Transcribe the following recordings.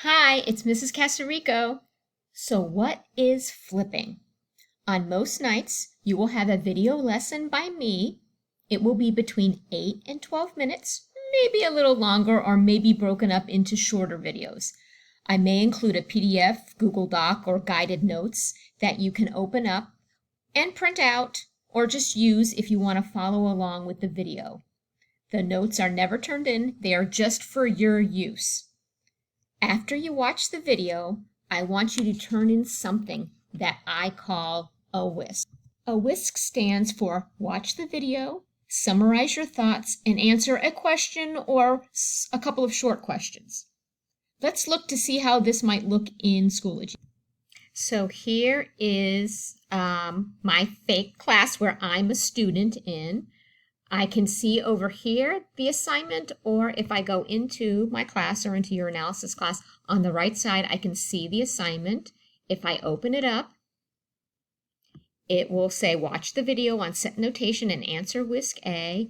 Hi, it's Mrs. Casarico. So what is flipping? On most nights, you will have a video lesson by me. It will be between 8 and 12 minutes, maybe a little longer or maybe broken up into shorter videos. I may include a PDF, Google Doc, or guided notes that you can open up and print out or just use if you want to follow along with the video. The notes are never turned in, they are just for your use. After you watch the video, I want you to turn in something that I call a whisk. A whisk stands for watch the video, summarize your thoughts, and answer a question or a couple of short questions. Let's look to see how this might look in Schoology. So here is my fake class where I'm a student in. I can see over here the assignment, or if I go into my class or into your analysis class, on the right side I can see the assignment. If I open it up, it will say watch the video on set notation and answer whisk A.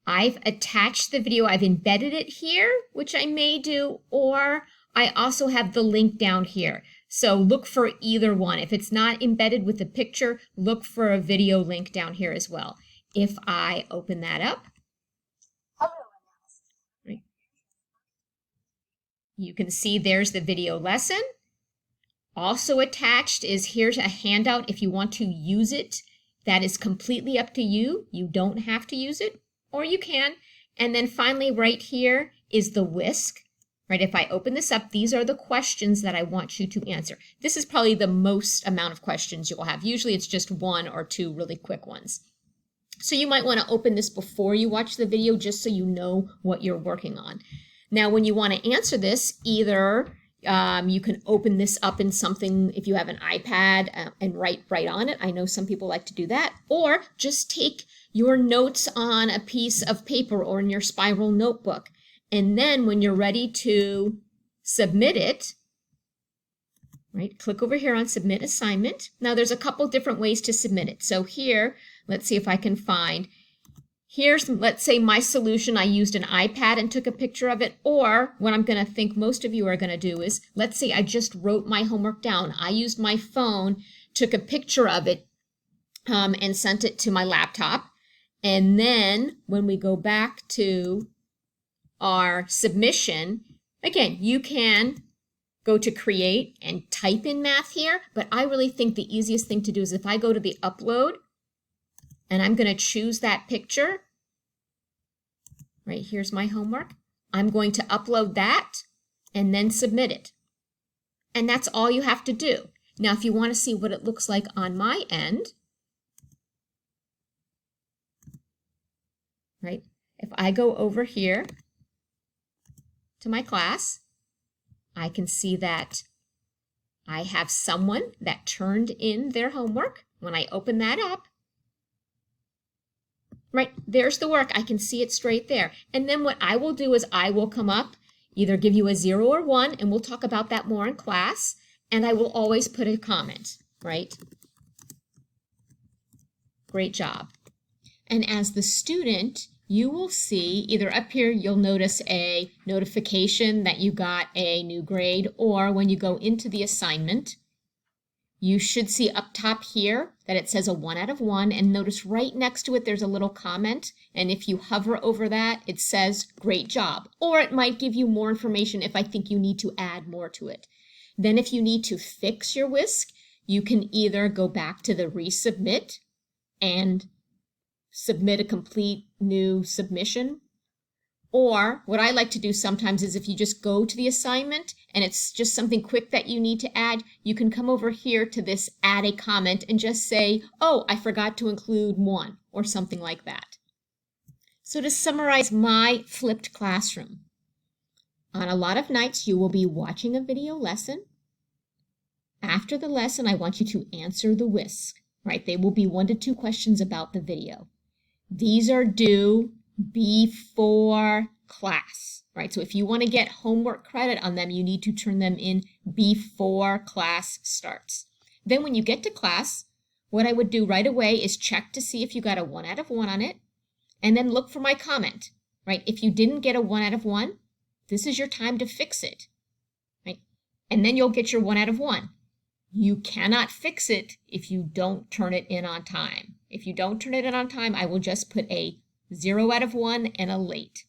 I've attached the video, I've embedded it here, which I may do, or I also have the link down here. So look for either one. If it's not embedded with the picture, look for a video link down here as well. If I open that up, right, you can see there's the video lesson. Also attached is here's a handout if you want to use it. That is completely up to you. You don't have to use it, or you can. And then finally right here is the whisk. Right, if I open this up, these are the questions that I want you to answer. This is probably the most amount of questions you'll have. Usually it's just one or two really quick ones. So you might want to open this before you watch the video just so you know what you're working on. Now, when you want to answer this, either you can open this up in something, if you have an iPad, and write right on it. I know some people like to do that. Or just take your notes on a piece of paper or in your spiral notebook. And then when you're ready to submit it, right, click over here on Submit Assignment. Now, there's a couple different ways to submit it. So here, let's see if I can find, here's, let's say my solution, I used an iPad and took a picture of it, or what I'm going to think most of you are going to do is, let's say I just wrote my homework down. I used my phone, took a picture of it, and sent it to my laptop. And then when we go back to our submission, again, you can go to create and type in math here, but I really think the easiest thing to do is if I go to the upload, and I'm going to choose that picture. Right, here's my homework. I'm going to upload that and then submit it. And that's all you have to do. Now, if you want to see what it looks like on my end, right, if I go over here to my class, I can see that I have someone that turned in their homework. When I open that up, right, there's the work. I can see it straight there. And then what I will do is I will come up, either give you a 0 or 1, and we'll talk about that more in class. And I will always put a comment, right? Great job. And as the student, you will see either up here, you'll notice a notification that you got a new grade, or when you go into the assignment, you should see up top here that it says a 1 out of 1, and notice right next to it there's a little comment, and if you hover over that, it says great job, or it might give you more information if I think you need to add more to it. Then if you need to fix your whisk, you can either go back to the resubmit and submit a complete new submission. Or what I like to do sometimes is if you just go to the assignment and it's just something quick that you need to add, you can come over here to this add a comment and just say, oh, I forgot to include 1 or something like that. So to summarize my flipped classroom, on a lot of nights you will be watching a video lesson. After the lesson, I want you to answer the whisk, right? They will be 1 to 2 questions about the video. These are due before class, right? So if you want to get homework credit on them, you need to turn them in before class starts. Then when you get to class, what I would do right away is check to see if you got a 1 out of 1 on it, and then look for my comment, right? If you didn't get a 1 out of 1, this is your time to fix it, right? and then you'll get your 1 out of 1. You cannot fix it if you don't turn it in on time. If you don't turn it in on time, I will just put a 0 out of 1 and a late.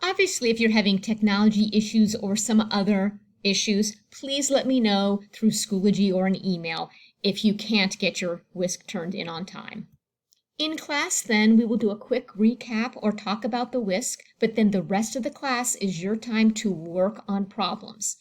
Obviously, if you're having technology issues or some other issues, please let me know through Schoology or an email if you can't get your whisk turned in on time. In class, then, we will do a quick recap or talk about the whisk, but then the rest of the class is your time to work on problems.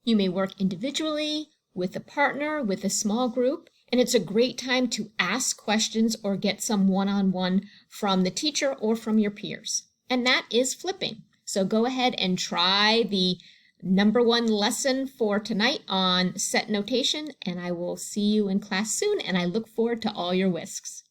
You may work individually, with a partner, with a small group, and it's a great time to ask questions or get some one-on-one from the teacher or from your peers. And that is flipping. So go ahead and try the #1 lesson for tonight on set notation, and I will see you in class soon, and I look forward to all your whisks.